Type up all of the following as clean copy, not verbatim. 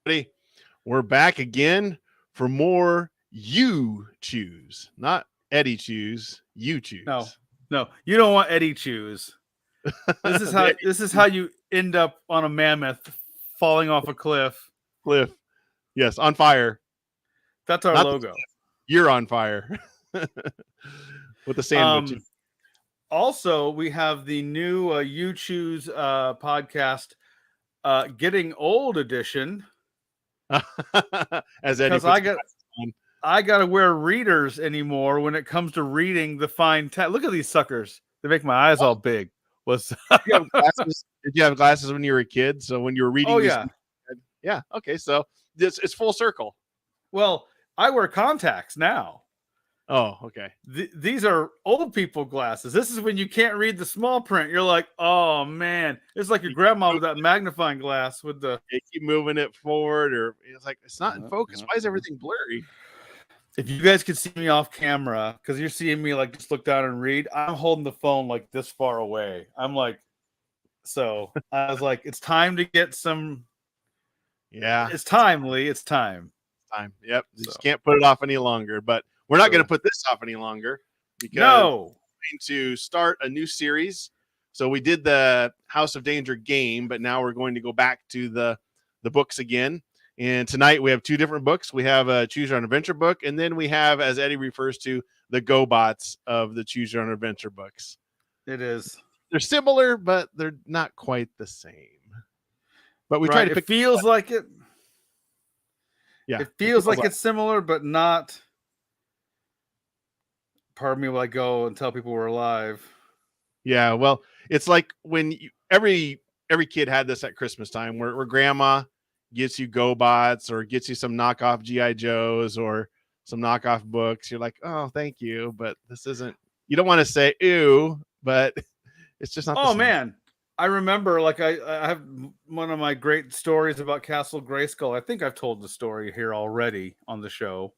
everybody. We're back again for more You Choose. Not Eddie Choose, You Choose. No, you don't want Eddie Choose. This is how you end up on a mammoth falling off a cliff. Cliff. Yes, on fire. That's our logo. You're on fire. With the sandwich. Also, we have the new You Choose podcast Getting Old edition. As Eddie because I got to wear readers anymore when it comes to reading the fine text. Look at these suckers. They make my eyes all big. Did you have glasses? Did you have glasses when you were a kid? So when you were reading yeah. Okay, so it's full circle. Well, I wear contacts now. Oh, okay. These are old people glasses. This is when you can't read the small print. You're like, oh man, it's like your grandma with that magnifying glass with the. You keep moving it forward, or it's like it's not in focus. Why is everything blurry? If you guys could see me off camera, because you're seeing me like just look down and read, I'm holding the phone like this far away. I'm like, so I was like, it's time to get some. Yeah, it's timely. It's time. Yep, you just can't put it off any longer. But we're not going to put this off any longer because we're going to start a new series. So we did the House of Danger game, but now we're going to go back to the books again. And tonight we have two different books. We have a Choose Your Own Adventure book, and then we have, as Eddie refers to, the GoBots of the Choose Your Own Adventure books. It is. They're similar, but they're not quite the same. But we try to pick. It feels like it. Yeah, it feels like it's similar, but not. Pardon me while I go and tell people we're alive. Yeah, well, it's like when every kid had this at Christmas time, where grandma gets you GoBots or gets you some knockoff GI Joes or some knockoff books. You're like, oh, thank you, but this isn't. You don't want to say ew, but it's just not. Oh man, I remember like I have one of my great stories about Castle Grayskull. I think I've told the story here already on the show.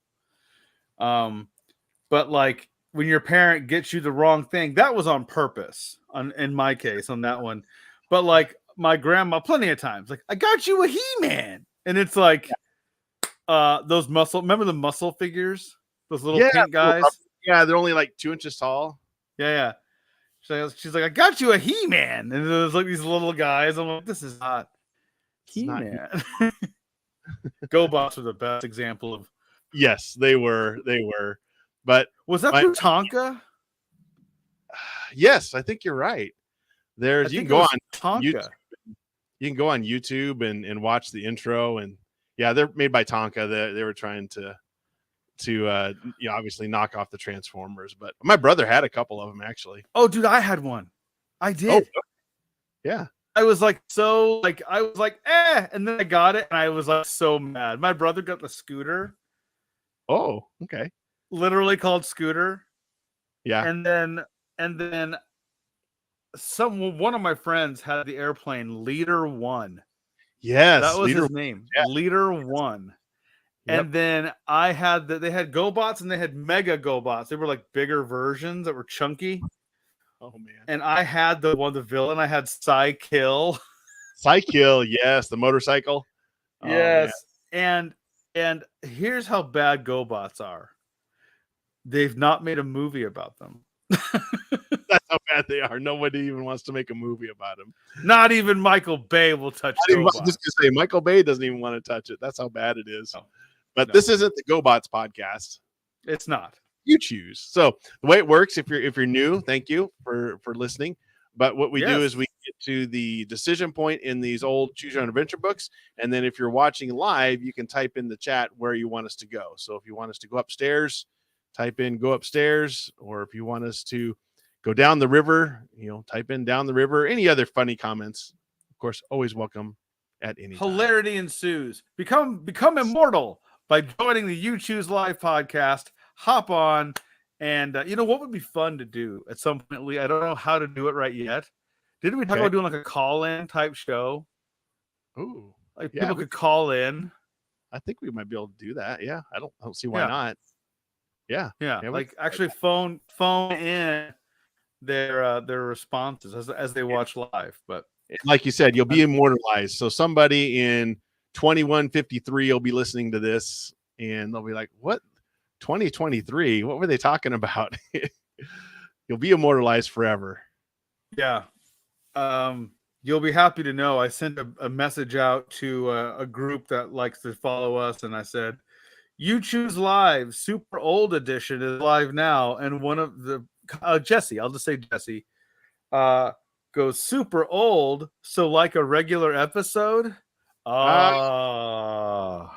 But like when your parent gets you the wrong thing, that was on purpose. In my case, on that one, but like my grandma, plenty of times, like I got you a He-Man, and it's like those muscle. Remember the muscle figures? Those little pink guys. Yeah, they're only like 2 inches tall. Yeah. She's like, I got you a He-Man. And there's like these little guys. I'm like, this is not He-Man. GoBots are the best example of. Yes, they were. But was that through Tonka? Yes, I think you're right. You can go on Tonka. You can go on YouTube and watch the intro. And yeah, they're made by Tonka. They were trying to obviously knock off the Transformers, but my brother had a couple of them actually. Oh, dude, I had one. I did. Oh, yeah. I was like, and then I got it, and I was like so mad. My brother got the Scooter. Oh, okay. Literally called Scooter. Yeah. And then one of my friends had the airplane Leader 1. Yes, that was his name. Yeah. Leader 1. Yep. And then I had they had GoBots and they had Mega GoBots. They were like bigger versions that were chunky. Oh man! And I had the villain. I had Psykill. Psykill, yes, the motorcycle. Yes, and here's how bad GoBots are. They've not made a movie about them. That's how bad they are. Nobody even wants to make a movie about them. Not even Michael Bay will touch GoBots. I was just gonna say Michael Bay doesn't even want to touch it. That's how bad it is. No. But this isn't the GoBots podcast. It's not. You choose. So the way it works, if you're new, thank you for listening. But what we do is we get to the decision point in these old Choose Your Own Adventure books, and then if you're watching live, you can type in the chat where you want us to go. So if you want us to go upstairs, type in "go upstairs," or if you want us to go down the river, type in "down the river." Any other funny comments, of course, always welcome at any time. Hilarity ensues. Become immortal by joining the You Choose Live podcast. Hop on, and what would be fun to do at some point, Lee? I don't know how to do it right yet. Didn't we talk about doing like a call-in type show? Ooh, like people could call in. I think we might be able to do that. Yeah, I don't see why not. Yeah. Like actually phone in their responses as they watch live. But like you said, you'll be immortalized. So somebody in 2153 will be listening to this and they'll be like, what? 2023? What were they talking about? You'll be immortalized forever. Yeah. You'll be happy to know I sent a message out to a group that likes to follow us, and I said, "You Choose Live Super Old Edition is live now," and one of the Jesse, I'll just say Jesse, goes super old, so like a regular episode. So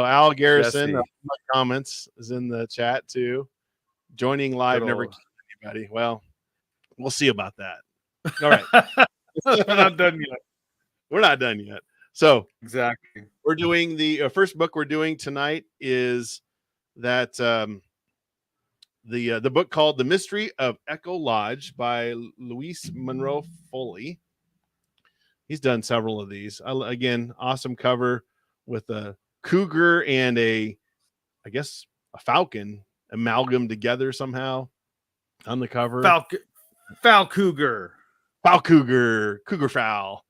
Al Garrison, Jesse. my comments is in the chat too. Joining live never killed anybody. Well, we'll see about that. All right. We're not done yet. We're not done yet. So exactly, we're doing the first book we're doing tonight is that the book called The Mystery of Echo Lodge by Luis Monroe Foley. He's done several of these. Again, awesome cover with a cougar and I guess a falcon amalgam together somehow on the cover. Cougar, cougar fowl,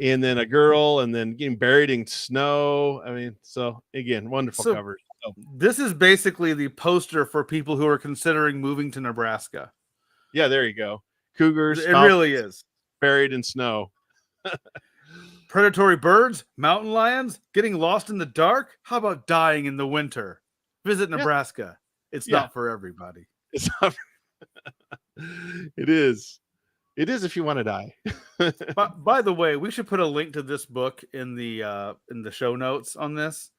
and then a girl, and then getting buried in snow. I mean, so again, wonderful cover. So, this is basically the poster for people who are considering moving to Nebraska. Yeah, there you go. Cougars. It really is buried in snow. Predatory birds, mountain lions, getting lost in the dark. How about dying in the winter? Visit Nebraska. It's not for everybody. It's not. It is. It is if you want to die. By the way, we should put a link to this book in the show notes on this,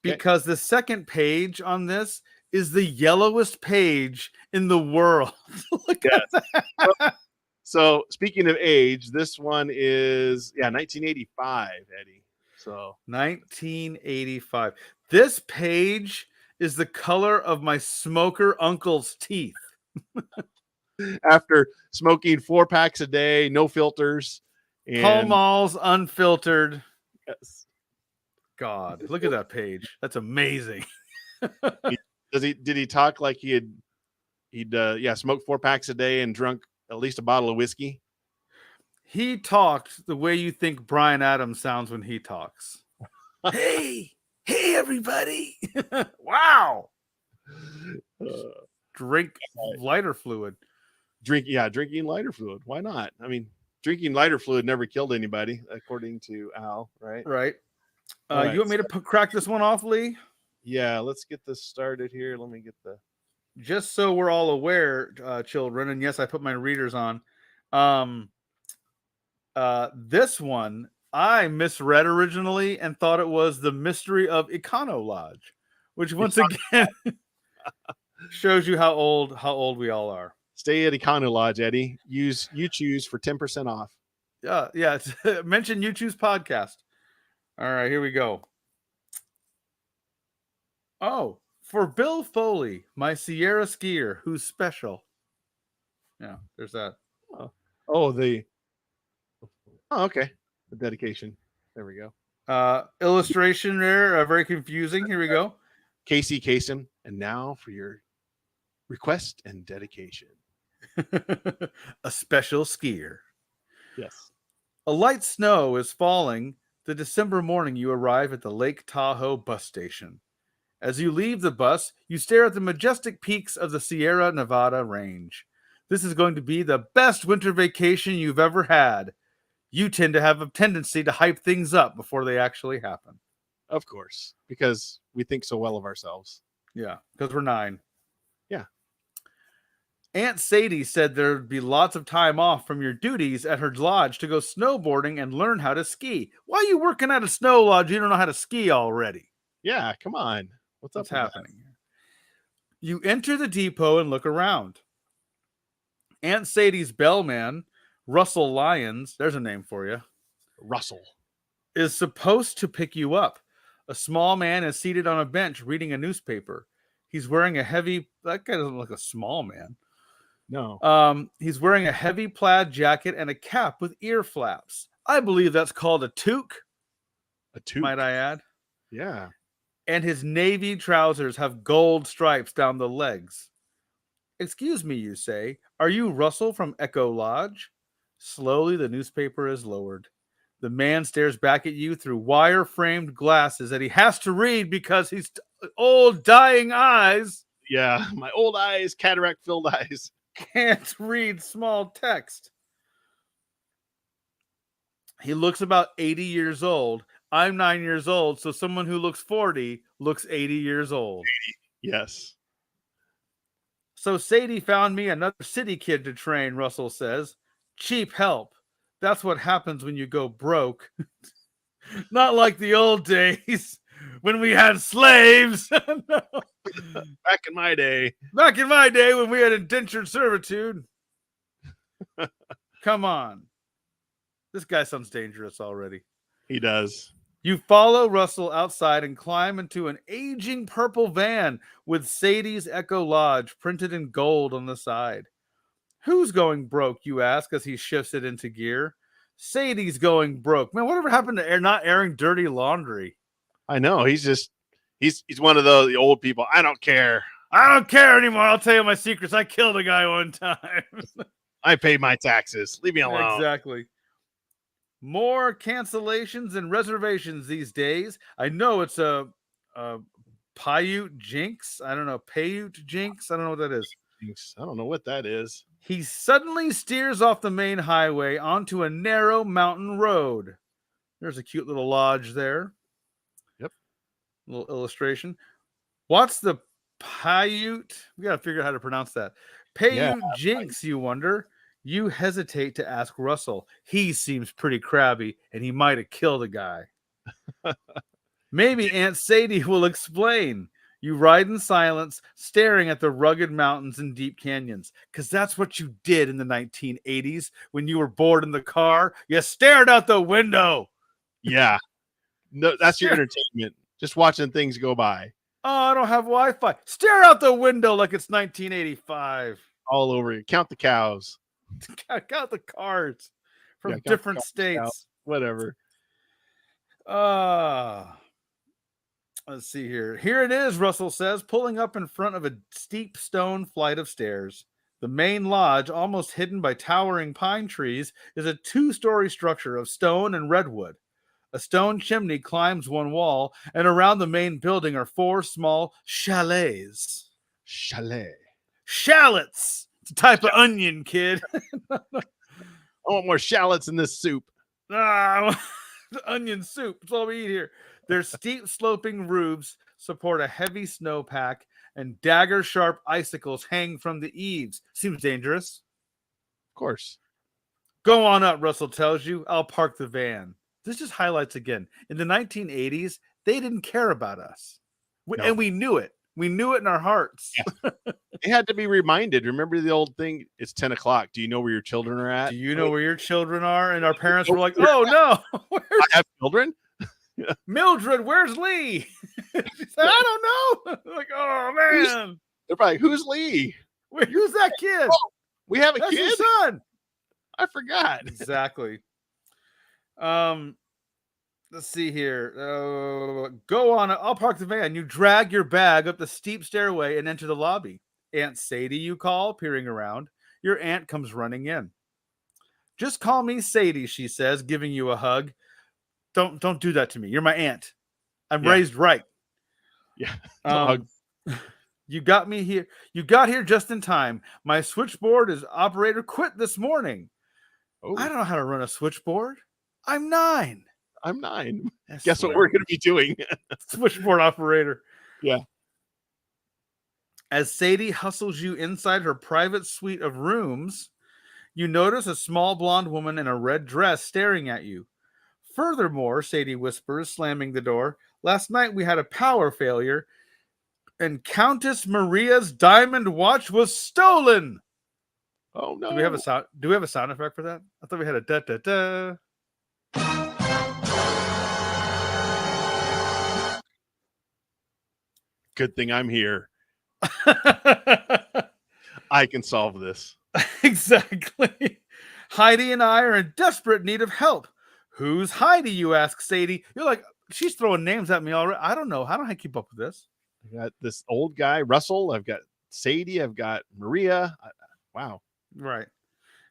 because the second page on this is the yellowest page in the world. Look at that. So speaking of age, this one is 1985, Eddie. So 1985. This page is the color of my smoker uncle's teeth. After smoking 4 packs a day, no filters, and Pall Malls unfiltered. Yes. God, look at that page. That's amazing. Did he talk like he'd smoked 4 packs a day and drunk at least a bottle of whiskey? He talked the way you think Bryan Adams sounds when he talks. Hey everybody. Wow. Drink lighter fluid. Drinking lighter fluid. Why not? I mean, drinking lighter fluid never killed anybody, according to Al, right? Right. You want me to crack this one off, Lee? Yeah, let's get this started here. Let me get just so we're all aware, children, and yes, I put my readers on. This one I misread originally and thought it was The Mystery of Econo Lodge, which once again shows you how old we all are. Stay at Econo Lodge, Eddie. Use Uchoos for 10% off. Yeah. Mention Uchoosepodcast. All right, here we go. Oh, for Bill Foley, my Sierra skier, who's special. Yeah, there's that. Okay. The dedication. There we go. Illustration there, very confusing. Here we go. Casey Kasem. And now for your request and dedication. A special skier. Yes. A light snow is falling the December morning you arrive at the Lake Tahoe bus station. As you leave the bus, you stare at the majestic peaks of the Sierra Nevada range. This is going to be the best winter vacation you've ever had. You tend to have a tendency to hype things up before they actually happen. Of course, because we think so well of ourselves. Yeah, because we're 9. Yeah. Aunt Sadie said there'd be lots of time off from your duties at her lodge to go snowboarding and learn how to ski. Why are you working at a snow lodge? You don't know how to ski already. Yeah, come on. What's happening here? You enter the depot and look around. Aunt Sadie's bellman, Russell Lyons, there's a name for you. Russell. Is supposed to pick you up. A small man is seated on a bench reading a newspaper. He's wearing that guy doesn't look like a small man. No. He's wearing a heavy plaid jacket and a cap with ear flaps. I believe that's called a toque. A toque? Might I add? Yeah. And his navy trousers have gold stripes down the legs. Excuse me, you say. Are you Russell from Echo Lodge? Slowly, the newspaper is lowered. The man stares back at you through wire-framed glasses that he has to read because he's old, dying eyes. Yeah, my old eyes, cataract-filled eyes. Can't read small text. He looks about 80 years old. I'm 9 years old, so someone who looks 40 looks 80 years old. Yes. So Sadie found me another city kid to train, Russell says. Cheap help. That's what happens when you go broke. Not like the old days when we had slaves. No. Back in my day. Back in my day when we had indentured servitude. Come on. This guy sounds dangerous already. He does. You follow Russell outside and climb into an aging purple van with Sadie's Echo Lodge printed in gold on the side. Who's going broke, you ask as he shifts it into gear. Sadie's going broke. Man, whatever happened to not airing dirty laundry? I know. He's one of the old people. I don't care. I don't care anymore. I'll tell you my secrets. I killed a guy one time. I pay my taxes. Leave me alone. Exactly. More cancellations and reservations these days. I know it's a Paiute Jinx. I don't know. Paiute Jinx. I don't know what that is. I don't know what that is. He suddenly steers off the main highway onto a narrow mountain road. There's a cute little lodge there. Yep. Little illustration. What's the Paiute? We got to figure out how to pronounce that. Paiute Jinx, you wonder. You hesitate to ask Russell. He seems pretty crabby, and he might have killed a guy. Maybe Aunt Sadie will explain. You ride in silence, staring at the rugged mountains and deep canyons, because that's what you did in the 1980s when you were bored in the car. You stared out the window. Yeah. No, that's your entertainment. Just watching things go by. Oh, I don't have Wi-Fi. Stare out the window like it's 1985. All over you. Count the cows. Count the cars from different states. Cows, whatever. Let's see here. Here it is, Russell says, pulling up in front of a steep stone flight of stairs. The main lodge, almost hidden by towering pine trees, is a 2-story structure of stone and redwood. A stone chimney climbs one wall, and around the main building are 4 small chalets. Shallots! It's a type of onion, kid. I want more shallots in this soup. Onion soup. That's all we eat here. Their steep sloping roofs support a heavy snowpack, and dagger-sharp icicles hang from the eaves. Seems dangerous. Of course. Go on up, Russell tells you. I'll park the van. This just highlights again. In the 1980s, they didn't care about us. And we knew it. We knew it in our hearts. Yeah. They had to be reminded. Remember the old thing? It's 10 o'clock. Do you know where your children are at? Do you know where your children are? And our parents were like, oh, no. I have children? Mildred, where's Lee? She said, I don't know. Like, oh, man. They're probably, who's Lee? Wait, who's that kid? Oh, we have a That's kid? your son. I forgot. Exactly. Let's see here. Go on. I'll park the van. You drag your bag up the steep stairway and enter the lobby. Aunt Sadie, you call, peering around. Your aunt comes running in. Just call me Sadie, she says, giving you a hug. Don't do that to me. You're my aunt. I'm raised right. Yeah. You got me here. You got here just in time. My switchboard operator quit this morning. Oh. I don't know how to run a switchboard. I'm 9. Guess what we're going to be doing? Switchboard operator. Yeah. As Sadie hustles you inside her private suite of rooms, you notice a small blonde woman in a red dress staring at you. Furthermore, Sadie whispers, slamming the door, last night we had a power failure and Countess Maria's diamond watch was stolen. Oh, no. Do we have a sound effect for that? I thought we had a da-da-da. Good thing I'm here. I can solve this. Exactly. Heidi and I are in desperate need of help. Who's Heidi, you ask Sadie. You're like, she's throwing names at me already. I don't know. How do I keep up with this? I got this old guy, Russell. I've got Sadie. I've got Maria. Wow. Right.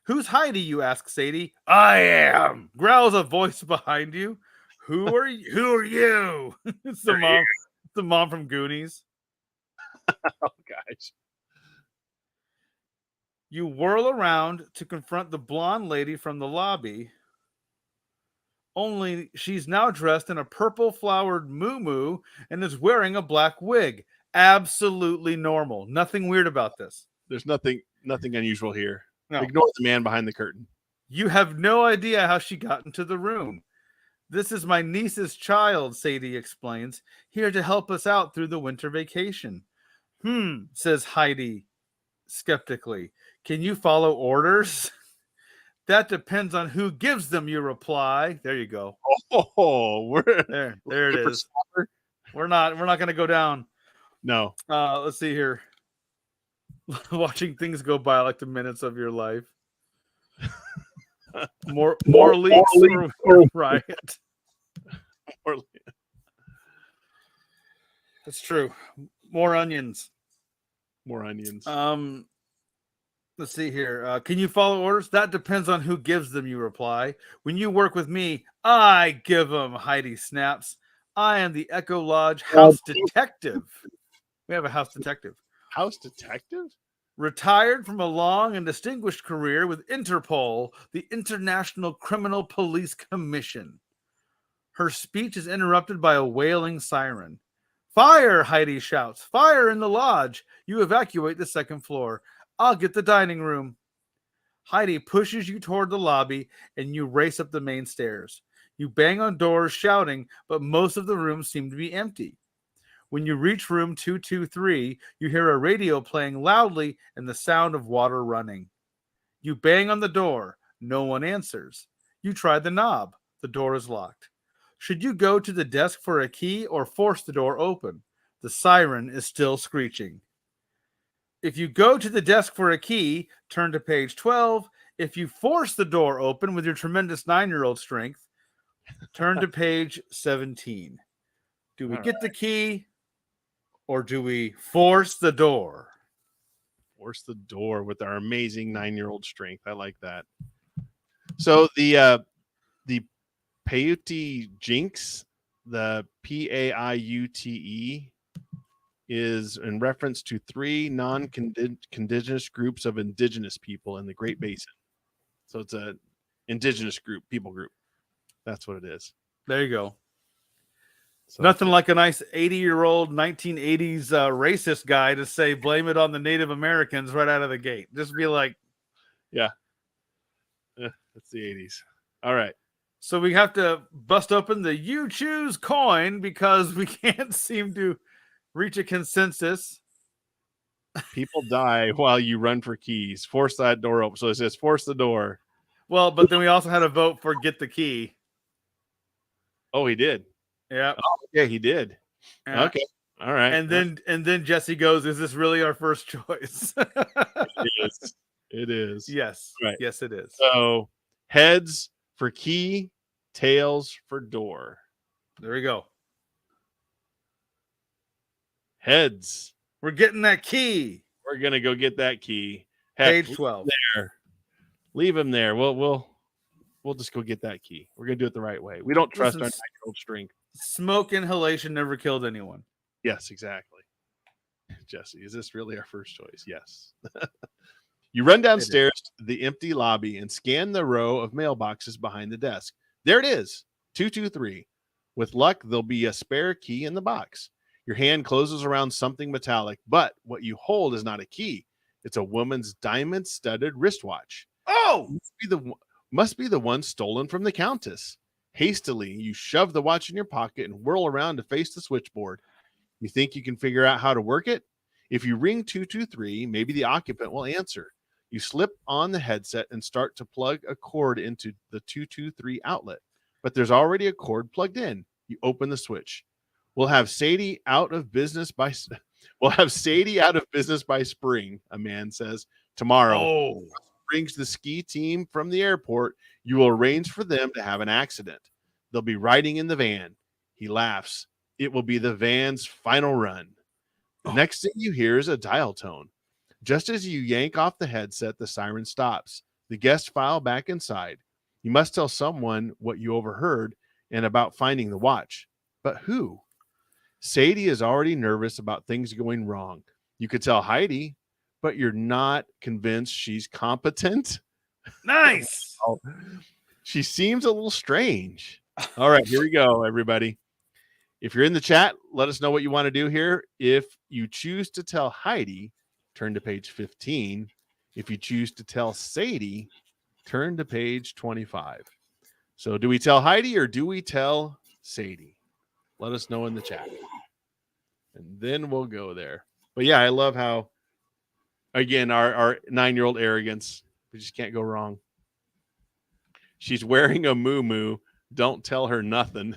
Who's Heidi, you ask Sadie. I am, growls a voice behind you. Who are you? Who are you? It's the mom. It's the mom from Goonies. Oh, gosh. You whirl around to confront the blonde lady from the lobby. Only she's now dressed in a purple flowered muumuu and is wearing a black wig. Absolutely normal. Nothing weird about this. There's nothing unusual here. No. Ignore the man behind the curtain. You have no idea how she got into the room. This is my niece's child, Sadie explains, here to help us out through the winter vacation. Says Heidi skeptically. Can you follow orders? That depends on who gives them, you reply. There you go. Oh, there it is. We're not going to go down. No. Let's see here. Watching things go by like the minutes of your life. More leaks for Riot. That's true. More onions. Let's see here. Can you follow orders? That depends on who gives them, you reply. When you work with me, I give them, Heidi snaps. I am the Echo Lodge house detective. We have a house detective. House detective? Retired from a long and distinguished career with Interpol, the International Criminal Police Commission. Her speech is interrupted by a wailing siren. Fire, Heidi shouts. Fire in the lodge. You evacuate the second floor. I'll get the dining room. Heidi pushes you toward the lobby and you race up the main stairs. You bang on doors shouting, but most of the rooms seem to be empty. When you reach room 223, you hear a radio playing loudly and the sound of water running. You bang on the door. No one answers. You try the knob. The door is locked. Should you go to the desk for a key or force the door open? The siren is still screeching. If you go to the desk for a key, turn to page 12. If you force the door open with your tremendous 9-year-old strength, turn to page 17. Do we get the key or do we force the door? Force the door with our amazing 9-year-old strength. I like that. So the Paiute Jinx, the Paiute, is in reference to 3 non-indigenous groups of indigenous people in the Great Basin. So it's a indigenous people group. That's what it is. There you go. So nothing like a nice 80-year-old 1980s racist guy to say blame it on the Native Americans right out of the gate. Just be like, yeah, it's the 80s. All right. So we have to bust open the You Choose coin because we can't seem to reach a consensus. People die while you run for keys. Force that door open. So it says force the door. Well, but then we also had a vote for get the key. Oh, he did. Yeah. Oh, yeah, he did. Yeah. Okay. All right. And then Jesse goes, "Is this really our first choice?" It is. It is. Yes. Right. Yes, it is. So heads for key, tails for door. There we go. Heads. We're getting that key. We're gonna go get that key. Heck, page 12. There. Leave him there. We'll just go get that key. We're gonna do it the right way. We don't trust our 9-year-old strength. Smoke inhalation never killed anyone. Yes, exactly. Jesse, is this really our first choice? Yes. You run downstairs to the empty lobby and scan the row of mailboxes behind the desk. There it is, 223. With luck, there'll be a spare key in the box. Your hand closes around something metallic, but what you hold is not a key. It's a woman's diamond-studded wristwatch. Oh! Must be the one stolen from the Countess. Hastily, you shove the watch in your pocket and whirl around to face the switchboard. You think you can figure out how to work it? If you ring 223, maybe the occupant will answer. You slip on the headset and start to plug a cord into the 223 outlet, but there's already a cord plugged in. You open the switch. We'll have Sadie out of business by spring, a man says. Tomorrow. Oh. Brings the ski team from the airport. You will arrange for them to have an accident. They'll be riding in the van. He laughs. It will be the van's final run. The next thing you hear is a dial tone. Just as you yank off the headset, the siren stops. The guests file back inside. You must tell someone what you overheard and about finding the watch. But who? Sadie is already nervous about things going wrong. You could tell Heidi, but you're not convinced she's competent. Nice. Oh, she seems a little strange. All right, here we go, everybody. If you're in the chat, let us know what you want to do here. If you choose to tell Heidi, turn to page 15. If you choose to tell Sadie, turn to page 25. So do we tell Heidi or do we tell Sadie? Let us know in the chat. And then we'll go there. But yeah, I love how, again, our 9-year-old arrogance, we just can't go wrong. She's wearing a muumuu. Don't tell her nothing.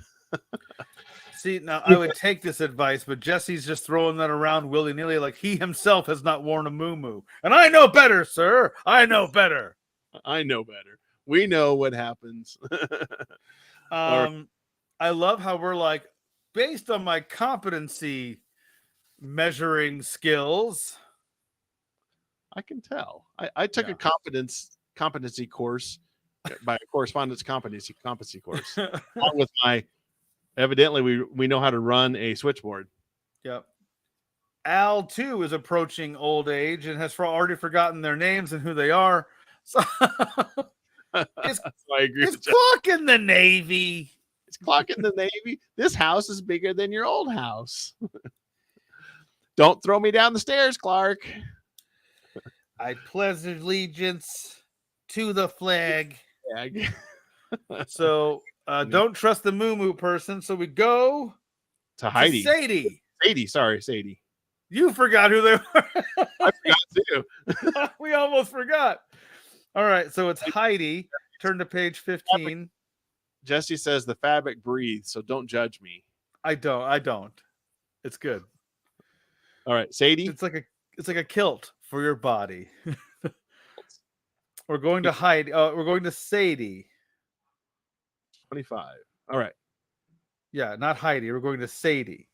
See, now I would take this advice, but Jesse's just throwing that around willy-nilly like he himself has not worn a muumuu. And I know better, sir. I know better. I know better. We know what happens. I love how we're like, based on my competency measuring skills. I can tell. I took a competency course by a correspondence competency course along with my. Evidently, we know how to run a switchboard. Yep. Al, too, is approaching old age and has already forgotten their names and who they are. So I agree. It's clock in the Navy. It's clock in the Navy. This house is bigger than your old house. Don't throw me down the stairs, Clark. I pledge allegiance to the flag. So... don't trust the muumuu person, so we go to Heidi. Sadie. Sadie. You forgot who they were. I forgot too. We almost forgot. All right, so it's Heidi. Turn to page 15. Jesse says the fabric breathes, so don't judge me. I don't. It's good. All right, Sadie. It's like a kilt for your body. We're going to Heidi. We're going to Sadie. 25. All right. Yeah, not Heidi. We're going to Sadie.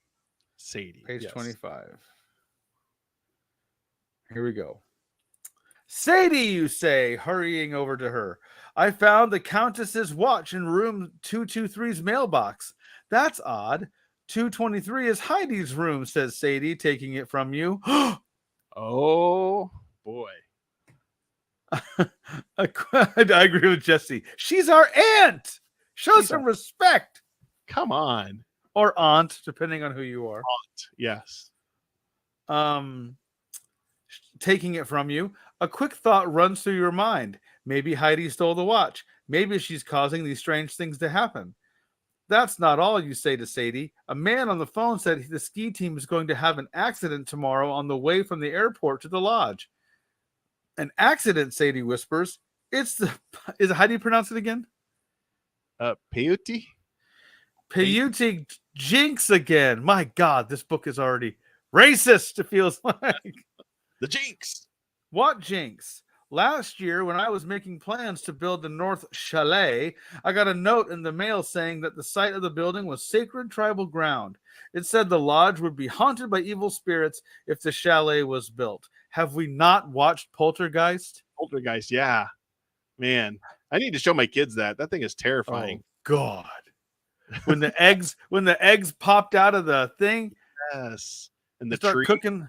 Page 25. Here we go. Sadie, you say, hurrying over to her. I found the Countess's watch in room 223's mailbox. That's odd. 223 is Heidi's room, says Sadie, taking it from you. Oh, boy. I agree with Jesse. She's our aunt. Show some respect. Come on. Or aunt, depending on who you are. Aunt, yes. Taking it from you. A quick thought runs through your mind. Maybe Heidi stole the watch. Maybe she's causing these strange things to happen. That's not all, you say to Sadie. A man on the phone said the ski team is going to have an accident tomorrow on the way from the airport to the lodge. An accident, Sadie whispers. Is how do you pronounce it again? Peyote? Peyote jinx again. My God, this book is already racist, it feels like. The jinx. What jinx? Last year, when I was making plans to build the North Chalet, I got a note in the mail saying that the site of the building was sacred tribal ground. It said the lodge would be haunted by evil spirits if the chalet was built. Have we not watched Poltergeist? Poltergeist, yeah. Man, I need to show my kids that. That thing is terrifying. Oh, God. When the eggs popped out of the thing. Yes. And the start tree. Cooking.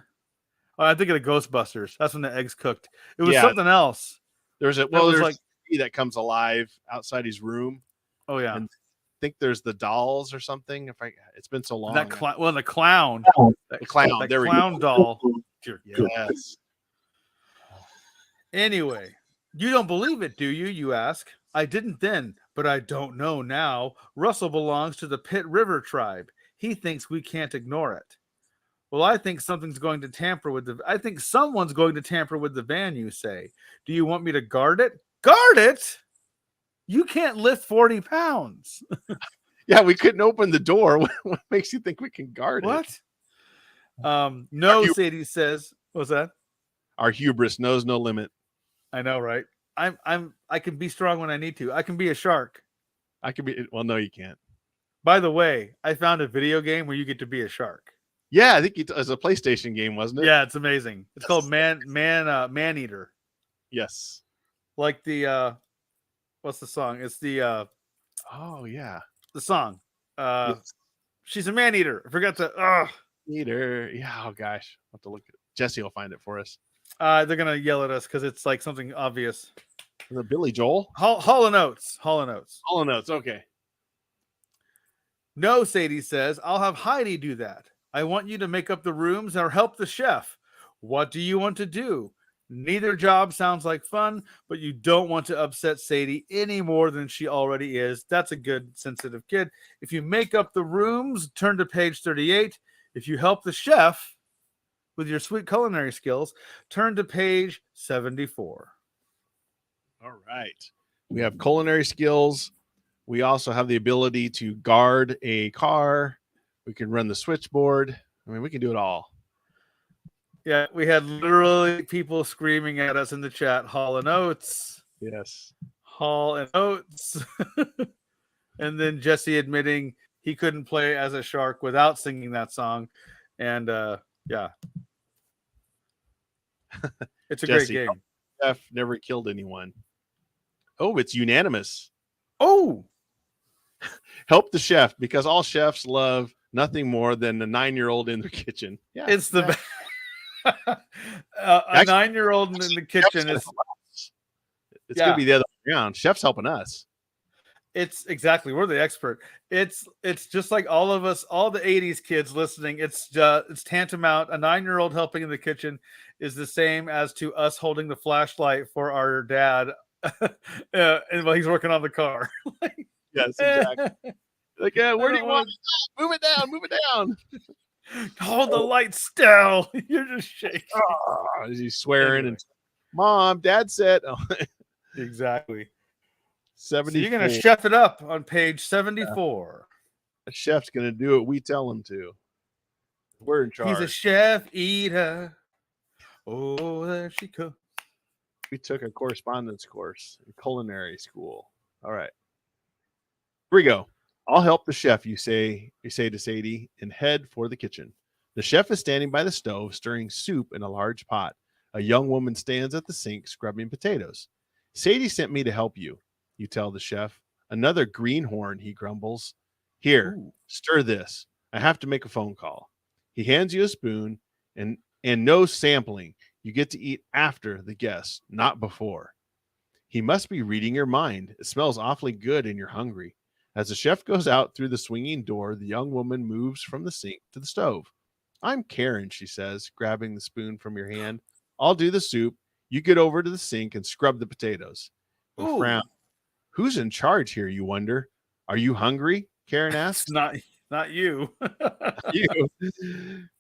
Oh, I think of the Ghostbusters. That's when the eggs cooked. It was something else. There's a tree that comes alive outside his room. Oh yeah. And I think there's the dolls or something. It's been so long. The clown. The clown. The clown doll. Yes. Anyway, you don't believe it, do you? You ask. I didn't then, but I don't know now. Russell belongs to the Pitt River tribe. He thinks we can't ignore it. Well, I think someone's going to tamper with the van, you say. Do you want me to guard it? Guard it? You can't lift 40 pounds. Yeah, we couldn't open the door. What makes you think we can guard it? What? No, Sadie says. What's that? Our hubris knows no limit. I know, right? I can be strong when I need to. I can be a shark. Well, no, you can't. By the way, I found a video game where you get to be a shark. Yeah, I think it was a PlayStation game, wasn't it? Yeah, it's amazing. It's called Man Eater. Yes. like the what's the song? It's the Oh yeah. the song. Yes. She's a man eater. I forgot to. Eater. Yeah. Oh gosh. I'll have to look at it. Jesse will find it for us. They're gonna yell at us because it's like something obvious. Is it Billy Joel? Hall and Oates. Hall and Oates. All notes. Okay. No, Sadie says, I'll have Heidi do that. I want you to make up the rooms or help the chef. What do you want to do? Neither job sounds like fun, but you don't want to upset Sadie any more than she already is. That's a good, sensitive kid. If you make up the rooms, turn to page 38. If you help the chef with your sweet culinary skills, turn to page 74. All right. We have culinary skills. We also have the ability to guard a car. We can run the switchboard. I mean, we can do it all. Yeah, we had literally people screaming at us in the chat, Hall and Oates. Yes. Hall and Oates. And then Jesse admitting he couldn't play as a shark without singing that song. And yeah. It's a Jesse, great game. Chef never killed anyone. Oh, it's unanimous. Oh, Help the chef because all chefs love nothing more than a 9-year-old in their kitchen. Yeah. it's the best. A 9-year-old in the kitchen is. It's going to be the other way around. Chef's helping us. It's exactly, we're the expert. It's just like all of us, all the 80s kids listening. It's tantamount. A 9-year-old helping in the kitchen is the same as to us holding the flashlight for our dad and while he's working on the car. Yes, exactly. Like, where do you want it? Move it down, move it down. Hold the light still. You're just shaking. Oh, is he swearing? Anyway. And Mom, Dad said, oh. Exactly. 74. So you're gonna chef it up on page 74. A chef's gonna do what we tell him to. We're in charge. He's a chef eater. Oh, there she comes. We took a correspondence course in culinary school. All right. Here we go. I'll help the chef, you say to Sadie, and head for the kitchen. The chef is standing by the stove, stirring soup in a large pot. A young woman stands at the sink, scrubbing potatoes. Sadie sent me to help you, you tell the chef. Another greenhorn, he grumbles. Here, stir this. I have to make a phone call. He hands you a spoon and no sampling. You get to eat after the guest, not before. He must be reading your mind. It smells awfully good and you're hungry. As the chef goes out through the swinging door, the young woman moves from the sink to the stove. I'm Karen, she says, grabbing the spoon from your hand. I'll do the soup. You get over to the sink and scrub the potatoes. You frown. Who's in charge here, you wonder? Are you hungry? Karen asks. Not you. You.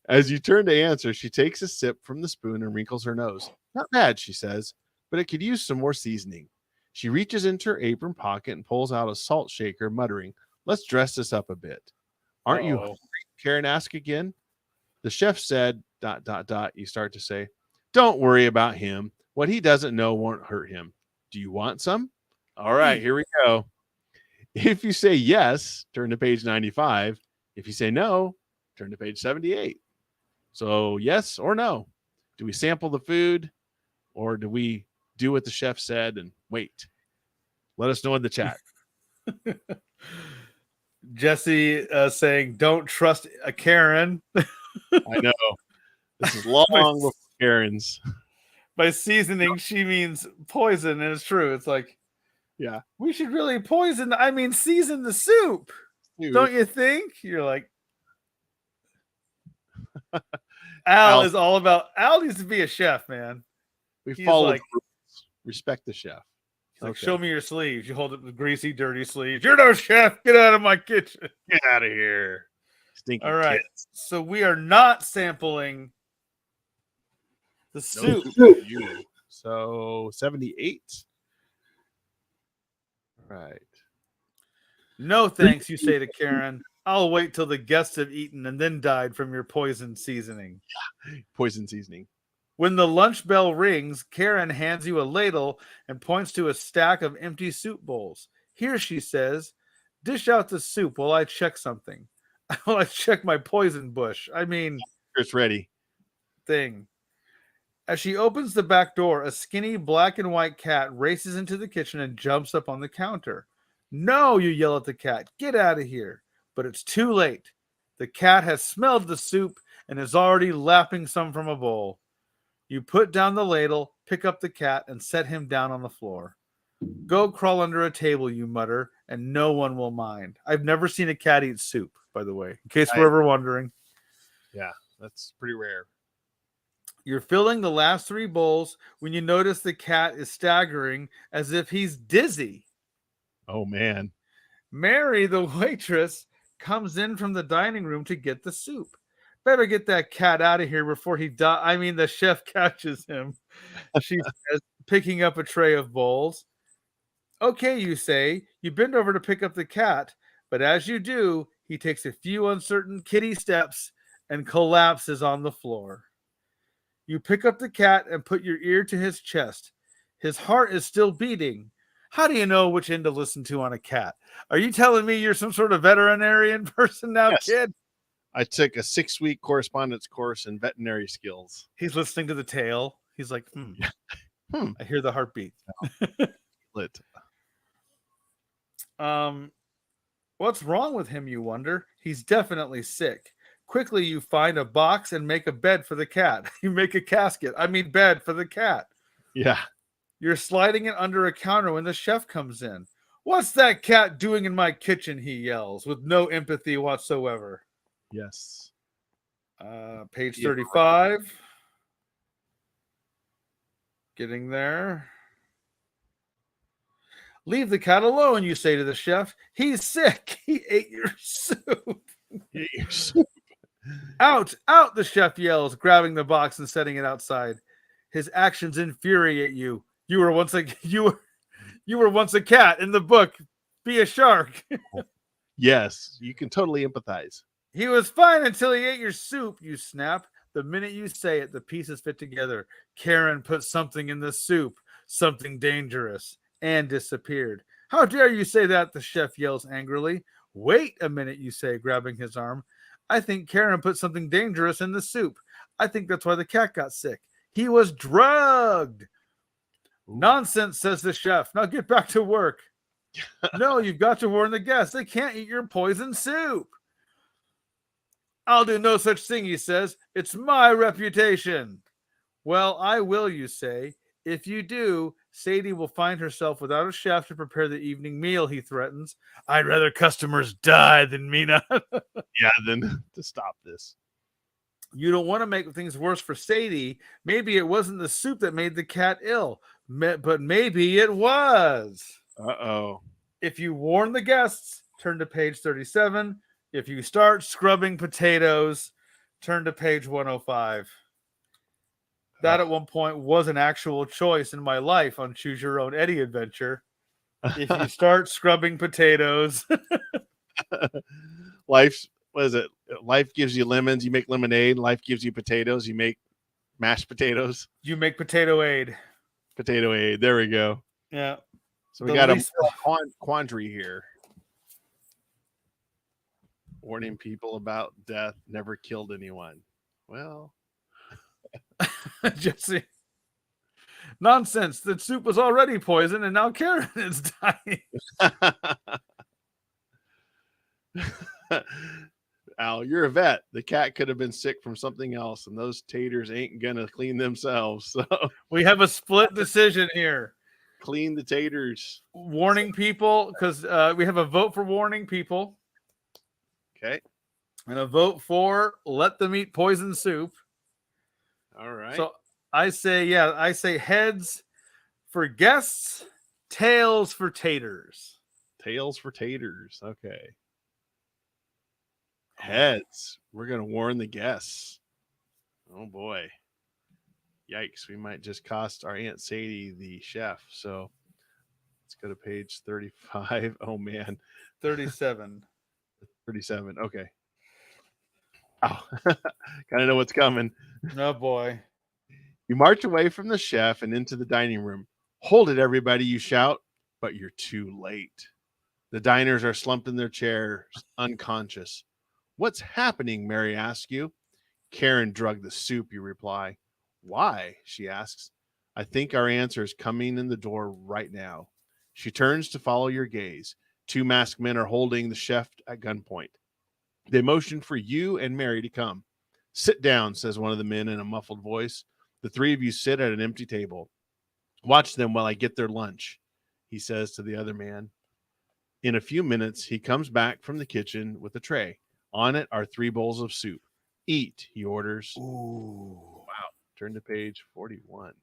As you turn to answer, she takes a sip from the spoon and wrinkles her nose. Not bad, she says, but it could use some more seasoning. She reaches into her apron pocket and pulls out a salt shaker, muttering, let's dress this up a bit. Aren't you hungry? Karen asks again. The chef said, ... You start to say, don't worry about him. What he doesn't know won't hurt him. Do you want some? All right, here we go. If you say yes, turn to page 95. If you say no, turn to page 78. So yes or no? Do we sample the food or do we do what the chef said and wait? Let us know in the chat. Jesse saying, don't trust a Karen. I know. This is long before Karen's. By seasoning, she means poison, and it's true. It's like, yeah, we should really season the soup. Don't you think? You're like, Al is all about, Al needs to be a chef, man. We follow the rules. Respect the chef. He's like, show me your sleeves. You hold up the greasy, dirty sleeves. You're no chef. Get out of my kitchen. Get out of here. Stinky all right. kids. So we are not sampling the soup. So 78. All right. No thanks, you say to Karen. I'll wait till the guests have eaten and then died from your poison seasoning. Poison seasoning. When the lunch bell rings, Karen hands you a ladle and points to a stack of empty soup bowls. Here, she says, dish out the soup while I check something. While I check my poison bush. It's ready. Thing. As she opens the back door, a skinny black and white cat races into the kitchen and jumps up on the counter. No, you yell at the cat. Get out of here. But it's too late. The cat has smelled the soup and is already lapping some from a bowl. You put down the ladle, pick up the cat, and set him down on the floor. Go crawl under a table, you mutter, and no one will mind. I've never seen a cat eat soup, by the way, in case we're ever wondering. Yeah, that's pretty rare. You're filling the last 3 bowls when you notice the cat is staggering as if he's dizzy. Oh, man. Mary, the waitress, comes in from the dining room to get the soup. Better get that cat out of here before he dies. I mean, the chef catches him, she says, picking up a tray of bowls. Okay, you say. You bend over to pick up the cat, but as you do, he takes a few uncertain kitty steps and collapses on the floor. You pick up the cat and put your ear to his chest. His heart is still beating. How do you know which end to listen to on a cat? Are you telling me you're some sort of veterinarian person now, Yes. kid? I took a 6-week correspondence course in veterinary skills. He's listening to the tail. He's like, I hear the heartbeat. Lit. What's wrong with him, you wonder? He's definitely sick. Quickly, you find a box and make a bed for the cat. You make a bed for the cat. Yeah. You're sliding it under a counter when the chef comes in. What's that cat doing in my kitchen? He yells with no empathy whatsoever. Yes. Page 35. Getting there. Leave the cat alone, you say to the chef. He's sick. He ate your soup. Out, out, the chef yells, grabbing the box and setting it outside. His actions infuriate you. You were once a cat in the book. Be a shark. Yes, you can totally empathize. He was fine until he ate your soup, you snap. The minute you say it, the pieces fit together. Karen put something in the soup, something dangerous, and disappeared. How dare you say that? The chef yells angrily. Wait a minute, you say, grabbing his arm. I think Karen put something dangerous in the soup. I think that's why the cat got sick. He was drugged. Nonsense, says the chef. Now get back to work. No, you've got to warn the guests. They can't eat your poison soup. I'll do no such thing, he says. It's my reputation. Well, I will, you say. If you do, Sadie will find herself without a chef to prepare the evening meal, he threatens. I'd rather customers die than me not. Yeah, then to stop this. You don't want to make things worse for Sadie. Maybe it wasn't the soup that made the cat ill, but maybe it was. Uh-oh. If you warn the guests, turn to page 37. If you start scrubbing potatoes, turn to page 105. That at one point was an actual choice in my life on Choose Your Own Eddie adventure. If you start scrubbing potatoes. Life gives you lemons, you make lemonade. Life gives you potatoes, you make mashed potatoes. You make potato aid. Potato aid. There we go. Yeah. So we got a quandary here. Warning people about death, never killed anyone. Well, Jesse. Nonsense. The soup was already poisoned and now Karen is dying. Al, you're a vet. The cat could have been sick from something else, and those taters ain't gonna clean themselves. So we have a split decision here. Clean the taters. Warning people, because we have a vote for warning people. Okay. And a vote for let them eat poison soup. All right. So I say heads for guests, tails for taters. Tails for taters. Okay. Heads. We're going to warn the guests. Oh, boy. Yikes. We might just cost our Aunt Sadie the chef. So let's go to page 35. Oh, man. 37. 37. Okay. Oh, kind of know what's coming. Oh, boy. You march away from the chef and into the dining room. Hold it, everybody, you shout, but you're too late. The diners are slumped in their chairs, unconscious. What's happening, Mary asks you. Karen drugged the soup, you reply. Why? She asks. I think our answer is coming in the door right now. She turns to follow your gaze. Two masked men are holding the chef at gunpoint. They motion for you and Mary to come. Sit down, says one of the men in a muffled voice. The three of you sit at an empty table. Watch them while I get their lunch, he says to the other man. In a few minutes, he comes back from the kitchen with a tray. On it are 3 bowls of soup. Eat, he orders. Ooh. Wow. Turn to page 41.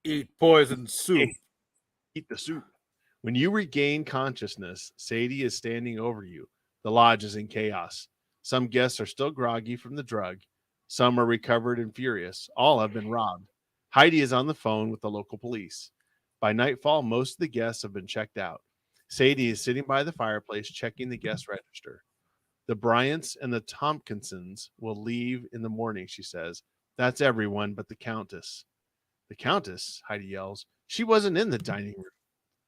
Eat poison soup. Hey, eat the soup. When you regain consciousness, Sadie is standing over you. The lodge is in chaos. Some guests are still groggy from the drug. Some are recovered and furious. All have been robbed. Heidi is on the phone with the local police. By nightfall, most of the guests have been checked out. Sadie is sitting by the fireplace checking the guest register. The Bryants and the Tompkinsons will leave in the morning, she says. That's everyone but the Countess. The Countess, Heidi yells. She wasn't in the dining room.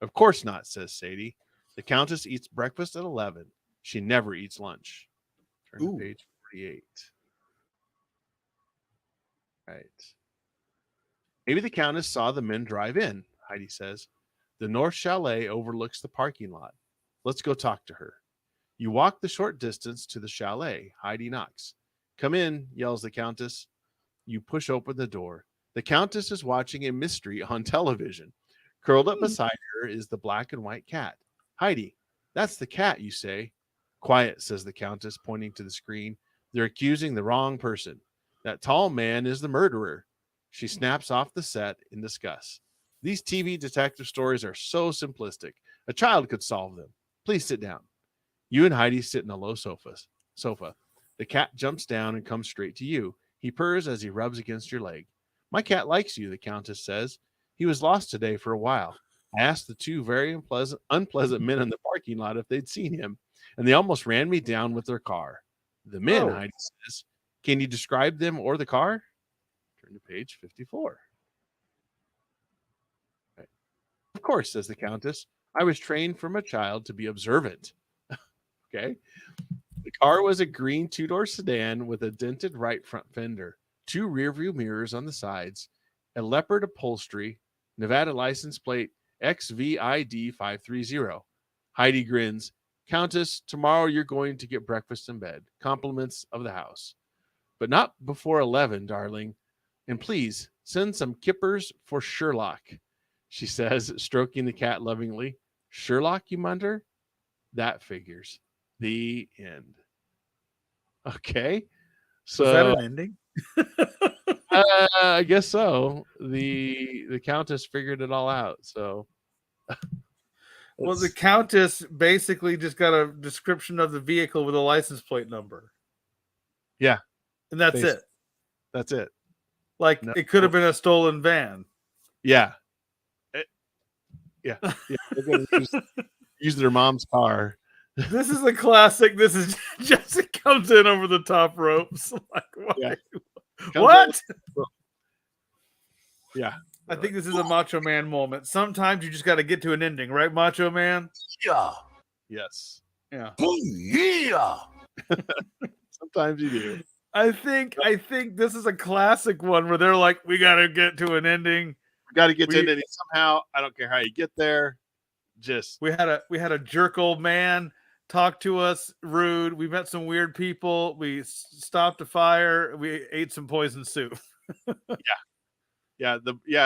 Of course not, says Sadie. The Countess eats breakfast at 11. She never eats lunch. Turn to page 48. Right. Maybe the Countess saw the men drive in, Heidi says. The North Chalet overlooks the parking lot. Let's go talk to her. You walk the short distance to the chalet. Heidi knocks. Come in, yells the Countess. You push open the door. The Countess is watching a mystery on television. Curled up beside her is the black and white cat. Heidi, that's the cat, you say. Quiet, says the Countess, pointing to the screen. They're accusing the wrong person. That tall man is the murderer. She snaps off the set in disgust. These TV detective stories are so simplistic. A child could solve them. Please sit down. You and Heidi sit in a low sofa. The cat jumps down and comes straight to you. He purrs as he rubs against your leg. My cat likes you, the Countess says. He was lost today for a while. I asked the two very unpleasant men in the parking lot if they'd seen him, and they almost ran me down with their car. The men, Heidi says. Can you describe them or the car? Turn to page 54. Right. Of course, says the Countess. I was trained from a child to be observant. Okay. The car was a green 2-door sedan with a dented right front fender, 2 rearview mirrors on the sides, a leopard upholstery, Nevada license plate XVI 530. Heidi grins. Countess, tomorrow you're going to get breakfast in bed. Compliments of the house. But not before 11, darling. And please, send some kippers for Sherlock, she says, stroking the cat lovingly. Sherlock, you mutter? That figures. The end. Okay. So is that an ending? I guess so. The Countess figured it all out. So well, the Countess basically just got a description of the vehicle with a license plate number. Yeah. And that's it. That's it. Like it could have been a stolen van. Yeah. Yeah. They're going to use their mom's car. This is a classic. This is Jesse comes in over the top ropes. Like, what? Yeah. What? Yeah. I think this is a Macho Man moment. Sometimes you just got to get to an ending, right, Macho Man? Yeah. Yes. Yeah. Yeah. Sometimes you do. I think this is a classic one where they're like, we got to get to an ending. We got to get to an ending somehow. I don't care how you get there. Just we had a jerk old man talk to us, rude. We met some weird people. We stopped a fire. We ate some poison soup. Yeah.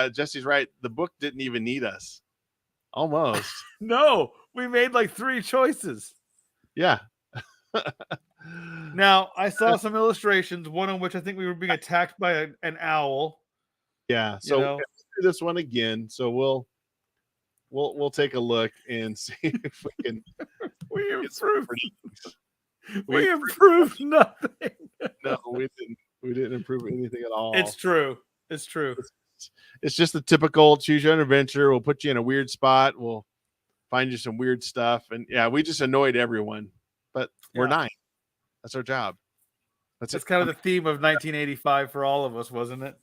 Jesse's right. The book didn't even need us. Almost. No, we made like 3 choices. Yeah. Now I saw some illustrations. One in which I think we were being attacked by an owl. Yeah. So we'll do this one again. So we'll take a look and see if we can. We improved nothing. No, we didn't improve anything at all. It's true. It's just the typical choose your own adventure. We'll put you in a weird spot. We'll find you some weird stuff. And yeah, we just annoyed everyone. But we're 9. That's our job. That's kind of the theme of 1985 for all of us, wasn't it?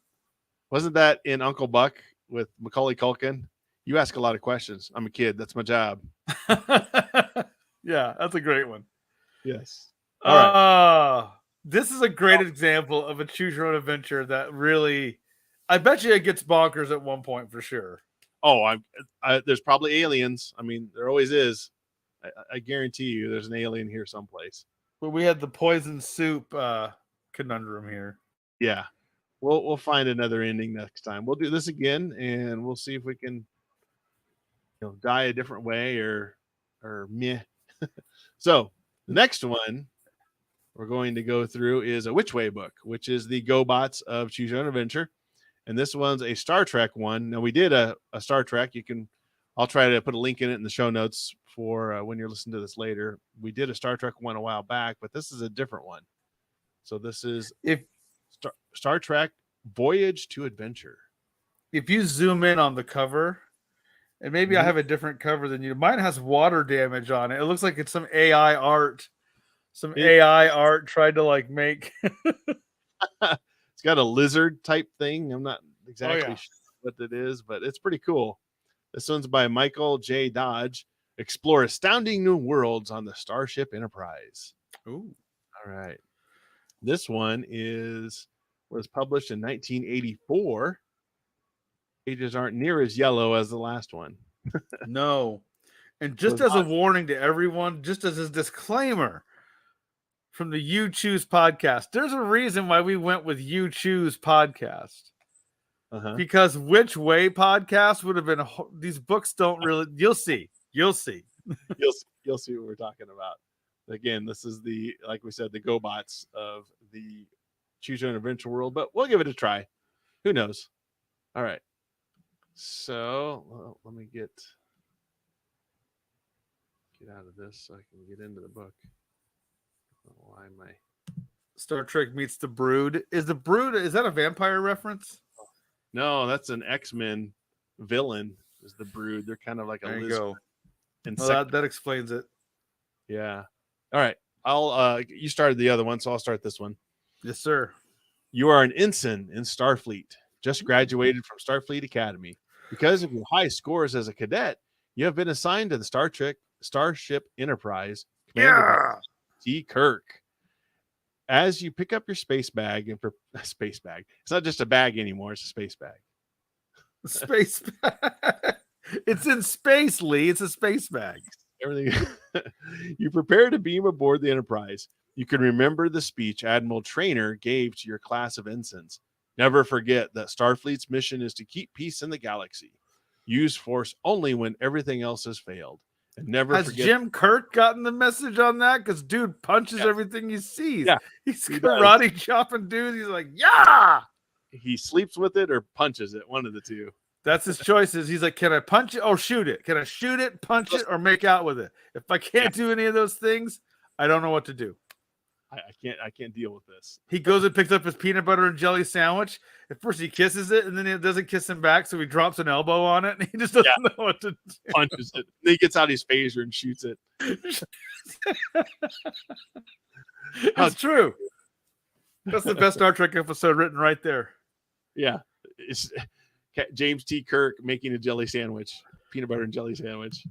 Wasn't that in Uncle Buck with Macaulay Culkin? You ask a lot of questions. I'm a kid. That's my job. Yeah, that's a great one. Yes. All right. This is a great example of a choose your own adventure that really I bet you it gets bonkers at one point for sure. Oh, there's probably aliens. I mean, there always is. I guarantee you, there's an alien here someplace. But we had the poison soup conundrum here. Yeah, we'll find another ending next time. We'll do this again, and we'll see if we can, die a different way or meh. So the next one we're going to go through is a Which Way book, which is the GoBots of Choose Your Own Adventure. And this one's a Star Trek one. Now, we did a Star Trek. I'll try to put a link in it in the show notes for when you're listening to this later. We did a Star Trek one a while back, but this is a different one. So this is Star Trek Voyage to Adventure. If you zoom in on the cover, and maybe I have a different cover than you. Mine has water damage on it. It looks like it's some AI art. AI art tried to like make. It's got a lizard type thing. I'm not exactly sure what it is, but it's pretty cool. This one's by Michael J. Dodge. Explore astounding new worlds on the Starship Enterprise. Ooh. All right. This one was published in 1984. Pages aren't near as yellow as the last one. No. And just as a warning to everyone, just as a disclaimer from the Uchoosepodcast, there's a reason why we went with Uchoosepodcast. Because Which Way podcast would have been, these books don't really, you'll see. You'll see what we're talking about. Again, this is like we said, the GoBots of the Choose Your Own Adventure world, but we'll give it a try. Who knows? All right. So let me get out of this so I can get into the book. Why am I? Star Trek meets the Brood. Is that a vampire reference? No, that's an X-Men villain. Is the Brood? They're kind of like a lizard. That explains it. Yeah. All right. You started the other one, so I'll start this one. Yes, sir. You are an ensign in Starfleet, just graduated from Starfleet Academy. Because of your high scores as a cadet, you have been assigned to the Starship Enterprise, commanded by T. Kirk. As you pick up your space bag, it's not just a bag anymore; it's a space bag. Space bag. It's in space, Lee. It's a space bag. Everything. You prepare to beam aboard the Enterprise. You can remember the speech Admiral Traynor gave to your class of ensigns. Never forget that Starfleet's mission is to keep peace in the galaxy. Use force only when everything else has failed. And never forget. Has Jim Kirk gotten the message on that? Because dude punches everything he sees. Yeah, he's karate chopping dudes. He's like, yeah. He sleeps with it or punches it. One of the two. That's his choices. He's like, can I punch it or shoot it? Can I shoot it, punch it, or make out with it? If I can't do any of those things, I don't know what to do. I can't deal with this. He goes and picks up his peanut butter and jelly sandwich. At first he kisses it, and then he doesn't kiss him back, so he drops an elbow on it, and he just doesn't know what to do. Punches it. Then he gets out his phaser and shoots it. That's true. That's the best Star Trek episode written right there. Yeah. It's James T. Kirk making a jelly sandwich, peanut butter and jelly sandwich.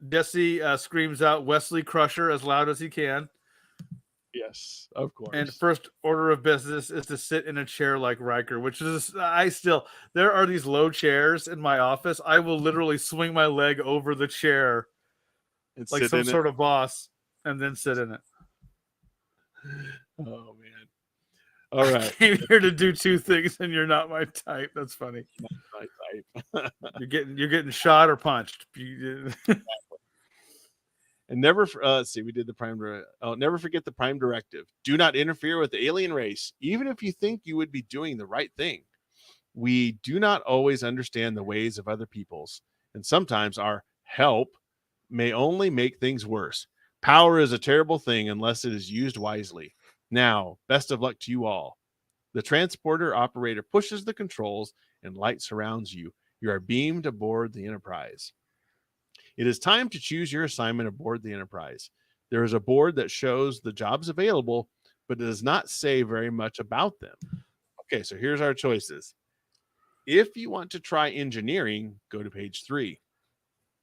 Jesse screams out Wesley Crusher as loud as he can. Yes, of course. And first order of business is to sit in a chair like Riker, which is there are these low chairs in my office. I will literally swing my leg over the chair and like some sort of boss and then sit in it. Oh man. All right. I came here to do two things and you're not my type. That's funny. Not my type. You're getting shot or punched. And never, let's see, we did the prime. Never forget the prime directive. Do not interfere with the alien race, even if you think you would be doing the right thing. We do not always understand the ways of other peoples, and sometimes our help may only make things worse. Power is a terrible thing unless it is used wisely. Now, best of luck to you all. The transporter operator pushes the controls and light surrounds you. You are beamed aboard the Enterprise. It is time to choose your assignment aboard the Enterprise. There is a board that shows the jobs available, but it does not say very much about them. Okay, so here's our choices. If you want to try engineering, go to page 3.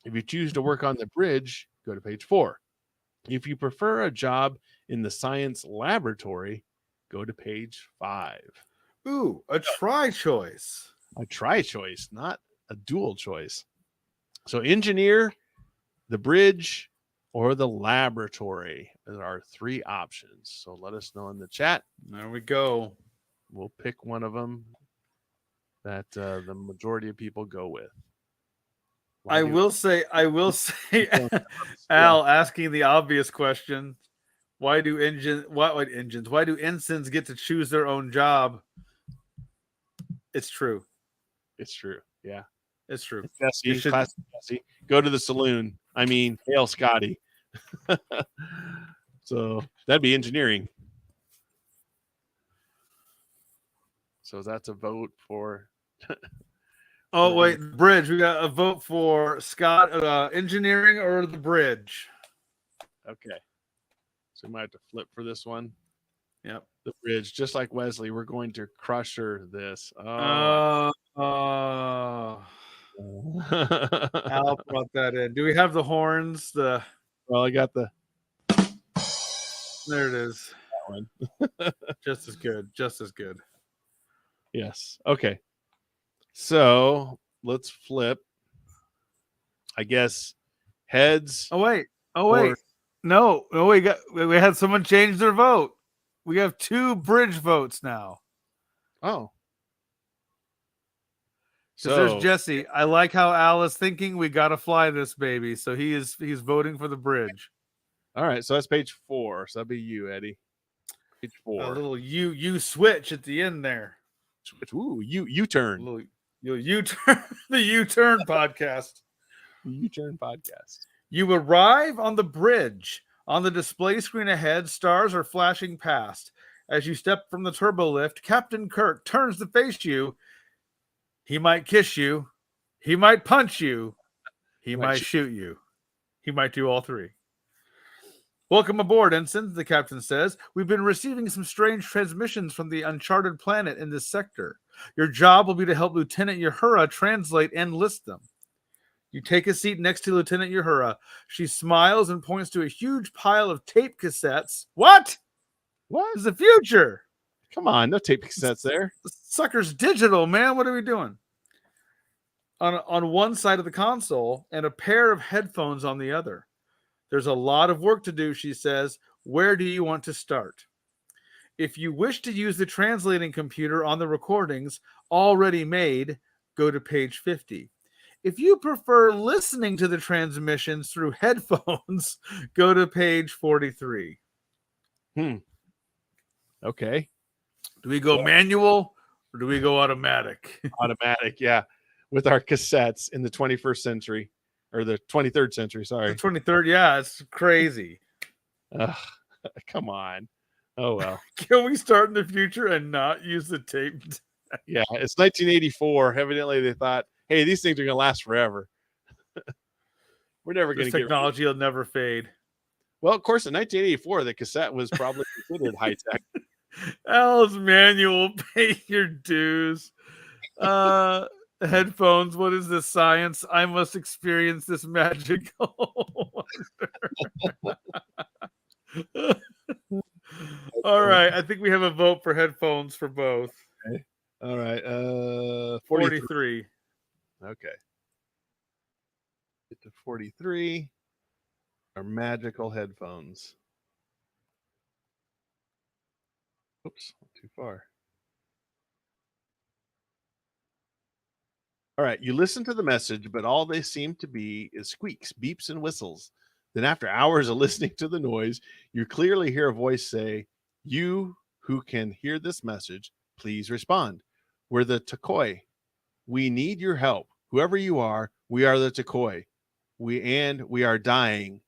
If you choose to work on the bridge, go to page 4. If you prefer a job in the science laboratory, go to page 5. Ooh, a tri-choice. A tri-choice, not a dual choice. So engineer, the bridge, or the laboratory. There are 3 options. So let us know in the chat. There we go. We'll pick one of them that the majority of people go with. I will say, Al, asking the obvious question: why do ensigns get to choose their own job? It's true. It's true. Yeah, it's true. Jesse, classic Jesse. Go to the saloon. I mean, hail Scotty. So that'd be engineering. So that's a vote for. Oh wait, the bridge. We got a vote for Scott, engineering or the bridge. Okay, so we might have to flip for this one. Yep, the bridge. Just like Wesley, we're going to crush her this. Al brought that in. Do we have the horns? Well, I got the. There it is. That one. Just as good. Just as good. Yes. Okay. So let's flip. I guess heads. Oh wait. No. We had someone change their vote. We have 2 bridge votes now. Oh. So there's Jesse. I like how Al is thinking. We got to fly this baby. So he's voting for the bridge. All right. So that's page 4. So that'd be you, Eddie. Page 4. A little you switch at the end there. Ooh, U-turn. U-turn. The U-turn podcast. U-turn podcast. You arrive on the bridge. On the display screen ahead, stars are flashing past. As you step from the turbo lift, Captain Kirk turns to face you. He might kiss you. He might punch you. He might shoot you. He might do all 3. Welcome aboard, Ensign, the captain says. We've been receiving some strange transmissions from the uncharted planet in this sector. Your job will be to help Lieutenant Uhura translate and list them. You take a seat next to Lieutenant Uhura. She smiles and points to a huge pile of tape cassettes. What? What? It's the future. Come on, no tape cassettes there. The sucker's digital, man. What are we doing? On one side of the console and a pair of headphones on the other. There's a lot of work to do, she says. Where do you want to start? If you wish to use the translating computer on the recordings already made, go to page 50. If you prefer listening to the transmissions through headphones, go to page 43. Okay. Do we go manual or do we go automatic? Automatic, yeah. With our cassettes in the 21st century or the 23rd century, sorry. The 23rd, yeah, it's crazy. Come on. Oh, well. Can we start in the future and not use the tape? Yeah, it's 1984. Evidently, they thought, hey, these things are going to last forever. We're never going to get technology will never fade. Well, of course, in 1984, the cassette was probably considered high tech. Al's manual, pay your dues. Headphones, what is this science? I must experience this magical wonder. All right, I think we have a vote for headphones for both. Okay. All right, 43. Okay. Get to 43. Our magical headphones. Oops, too far. All right, you listen to the message, but all they seem to be is squeaks, beeps, and whistles. Then, after hours of listening to the noise, you clearly hear a voice say, "You who can hear this message, please respond. We're the Takoi. We need your help. Whoever you are, we are the Takoi. We are dying. ...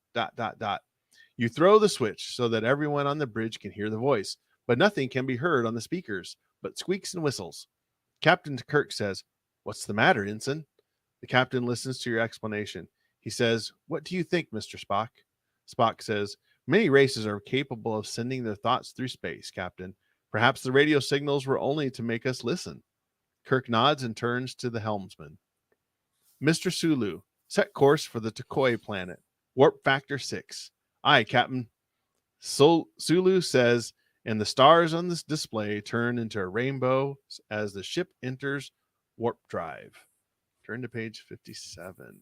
You throw the switch so that everyone on the bridge can hear the voice, but nothing can be heard on the speakers but squeaks and whistles. Captain Kirk says, "What's the matter, Ensign?" The captain listens to your explanation. He says, "What do you think, Mr. Spock?" Spock says, "Many races are capable of sending their thoughts through space, Captain. Perhaps the radio signals were only to make us listen." Kirk nods and turns to the helmsman. "Mr. Sulu, set course for the Takoi planet. Warp factor 6. Aye, Captain." Sulu says, and the stars on this display turn into a rainbow as the ship enters warp drive. Turn to page 57.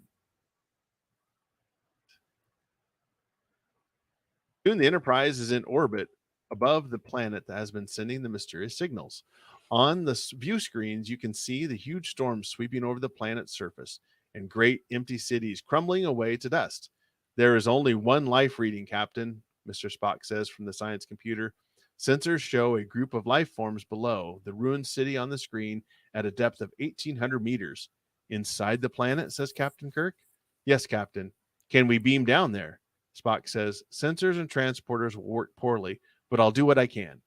Soon the Enterprise is in orbit above the planet that has been sending the mysterious signals. On the view screens, you can see the huge storm sweeping over the planet's surface and great empty cities crumbling away to dust. There is only one life reading, Captain, Mr. Spock says from the science computer. Sensors show a group of life forms below the ruined city on the screen at a depth of 1,800 meters. Inside the planet, says Captain Kirk. Yes, Captain. Can we beam down there? Spock says, sensors and transporters will work poorly, but I'll do what I can.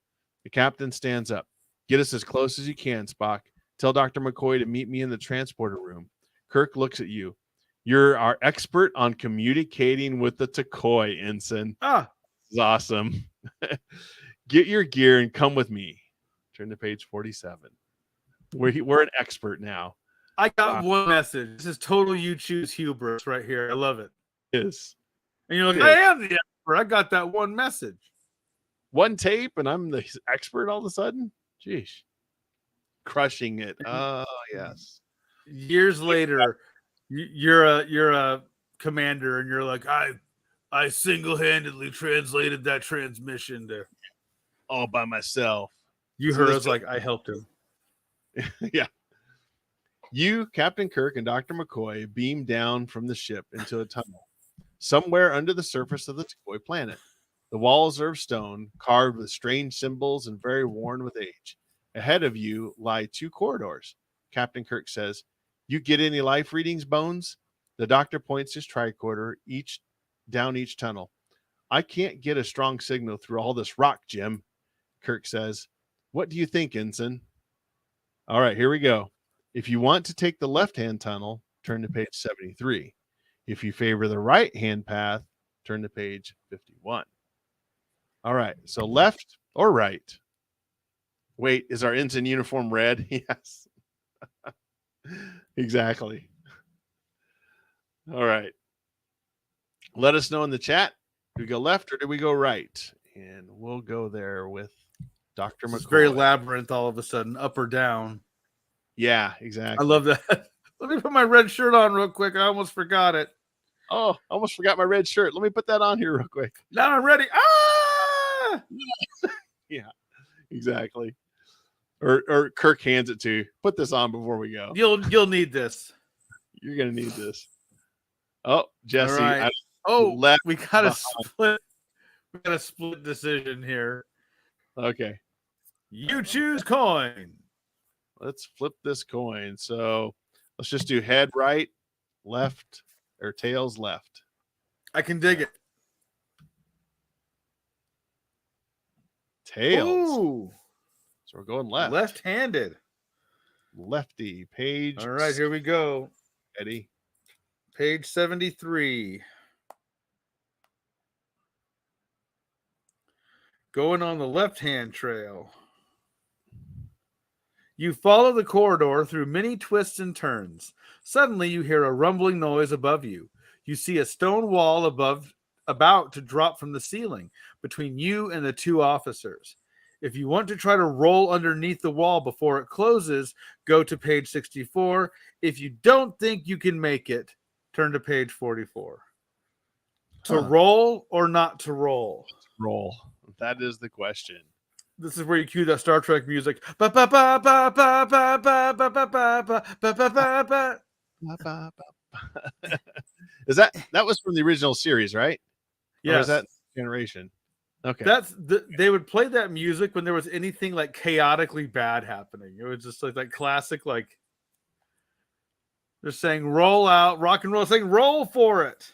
The captain stands up. Get us as close as you can, Spock. Tell Dr. McCoy to meet me in the transporter room. Kirk looks at you. You're our expert on communicating with the Tokoi, Ensign. Ah, this is awesome. Get your gear and come with me. Turn to page 47. We're an expert now. I got one message. This is total you choose hubris right here. I love it. It is. And you're like, I am the expert. I got that one message. One tape, and I'm the expert all of a sudden? Jeez. Crushing it. Oh, yes. Years later, you're a commander, and you're like, I single-handedly translated that transmission to all by myself. You heard us like I helped him. Yeah. You, Captain Kirk, and Dr. McCoy beam down from the ship into a tunnel somewhere under the surface of the Tokoi planet. The walls are of stone, carved with strange symbols and very worn with age. Ahead of you lie two corridors. Captain Kirk says, you get any life readings, Bones? The doctor points his tricorder down each tunnel. I can't get a strong signal through all this rock, Jim. Kirk says, what do you think, Ensign? All right, here we go. If you want to take the left-hand tunnel, turn to page 73. If you favor the right-hand path, turn to page 51. All right, so left or right? Wait, is our ensign uniform red? Yes. Exactly. All right. Let us know in the chat. Do we go left or do we go right? And we'll go there with Dr. McCoy. It's very labyrinth all of a sudden, up or down. Yeah, exactly. I love that. Let me put my red shirt on real quick. I almost forgot it. Oh, I almost forgot my red shirt. Let me put that on here real quick. Now I'm ready. Ah! Yeah, exactly. Or Kirk hands it to you. Put this on before we go. You'll need this. You're gonna need this. Oh, Jesse. Right. We got a split. We got a split decision here. Okay. You choose coin. Let's flip this coin. So let's just do head right, left, or tails left. I can dig it. Tails. Ooh. So we're going left. Left-handed. Lefty. Page. All right, here we go. Eddie. Page 73. Going on the left-hand trail. You follow the corridor through many twists and turns. Suddenly, you hear a rumbling noise above you. You see a stone wall about to drop from the ceiling between you and the two officers. If you want to try to roll underneath the wall before it closes, go to page 64. If you don't think you can make it, turn to page 44. To roll or not to roll? Roll. That is the question. This is where you cue that Star Trek music. Is that was from the original series, right? Yes. Or is that generation? Okay. They would play that music when there was anything like chaotically bad happening. It was just like that classic, like they're saying roll out, rock and roll, saying roll for it.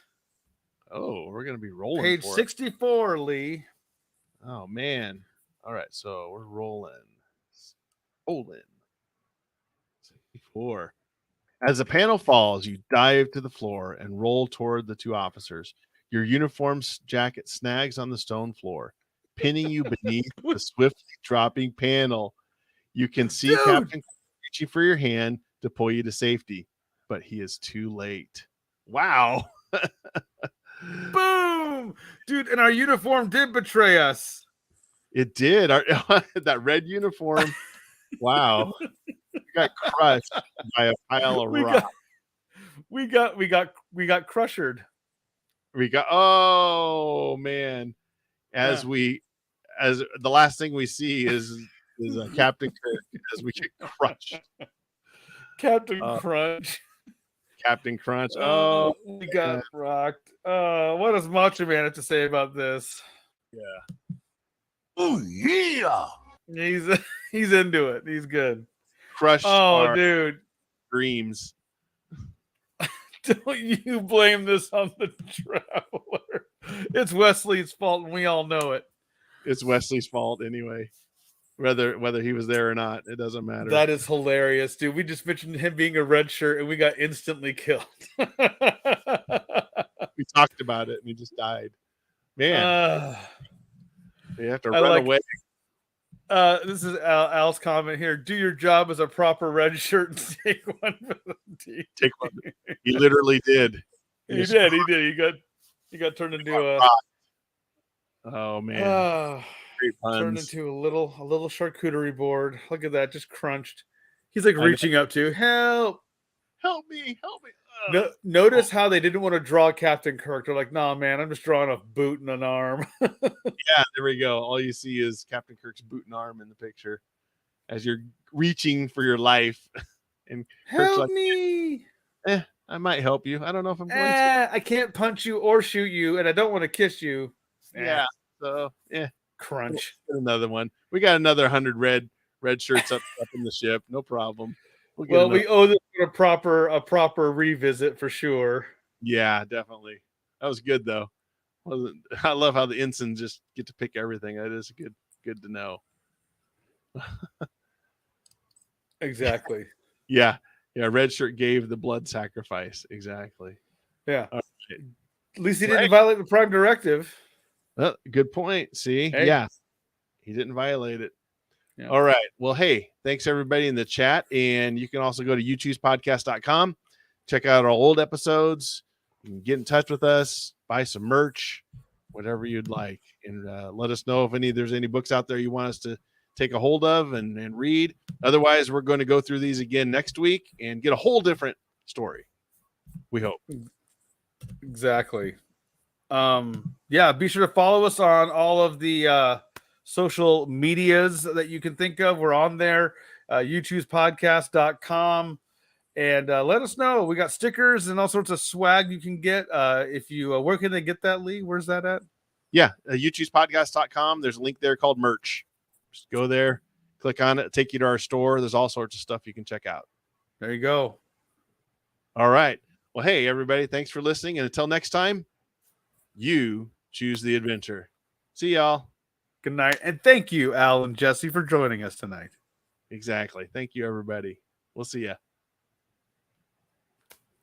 Oh, we're gonna be rolling. Page for 64, it. Lee. Oh man. All right, so we're rolling. 64. As the panel falls, you dive to the floor and roll toward the two officers. Your uniform's jacket snags on the stone floor, pinning you beneath the swiftly dropping panel. You can see Captain reaching for your hand to pull you to safety, but he is too late. Wow. Boom! Dude, and our uniform did betray us. It did. That red uniform. Wow. We got crushed by a pile of rocks. We got crushed. Oh man. As the last thing we see is Captain Kirk as we get crushed. Captain Crunch. Captain Crunch. Oh, we got rocked. What does Macho Man have to say about this? Yeah. Oh yeah. He's into it. He's good. Crushed. Oh, dude. Dreams. Don't you blame this on the Traveler? It's Wesley's fault, and we all know it. It's Wesley's fault anyway. Whether he was there or not, it doesn't matter. That is hilarious, dude. We just mentioned him being a red shirt, and we got instantly killed. We talked about it, and he just died. Man, you have to run away. This is Al's comment here. Do your job as a proper red shirt and take one for the team. Take one. He literally did. He did. He got turned into a. Oh man. Great puns. Turned into a little charcuterie board. Look at that, just crunched. He's like reaching up to help me. Notice how they didn't want to draw Captain Kirk. They're like, nah, man, I'm just drawing a boot and an arm. Yeah, there we go. All you see is Captain Kirk's boot and arm in the picture as you're reaching for your life. And help like, me. I might help you. I don't know if I'm going to. I can't punch you or shoot you, and I don't want to kiss you. Yeah. So crunch. We'll get another one. We got another 100 red shirts up in the ship. No problem. We owe this a proper revisit for sure. Yeah, definitely. That was good though. I love how the ensigns just get to pick everything. That is good to know. Exactly. Yeah. Red shirt gave the blood sacrifice. Exactly. Yeah. Right. At least he didn't violate the Prime Directive. Good point. See? Hey. Yeah. He didn't violate it. Yeah. All right. Well, hey, thanks everybody in the chat. And you can also go to Uchoosepodcast.com. Check out our old episodes. You can get in touch with us, buy some merch, whatever you'd like. And let us know if there's any books out there you want us to take a hold of and read. Otherwise, we're going to go through these again next week and get a whole different story. We hope. Exactly. Be sure to follow us on all of the social medias that you can think of. We're on there, Uchoosepodcast.com, and let us know. We got stickers and all sorts of swag you can get. If you where can they get that, Lee? Where's that at? Yeah, Uchoosepodcast.com. There's a link there called merch. Just go there, click on it, take you to our store. There's all sorts of stuff you can check out. There you go. All right. Well, hey, everybody, thanks for listening. And until next time, you choose the adventure. See y'all. Good night. And thank you, Al and Jesse, for joining us tonight. Exactly. Thank you, everybody. We'll see ya.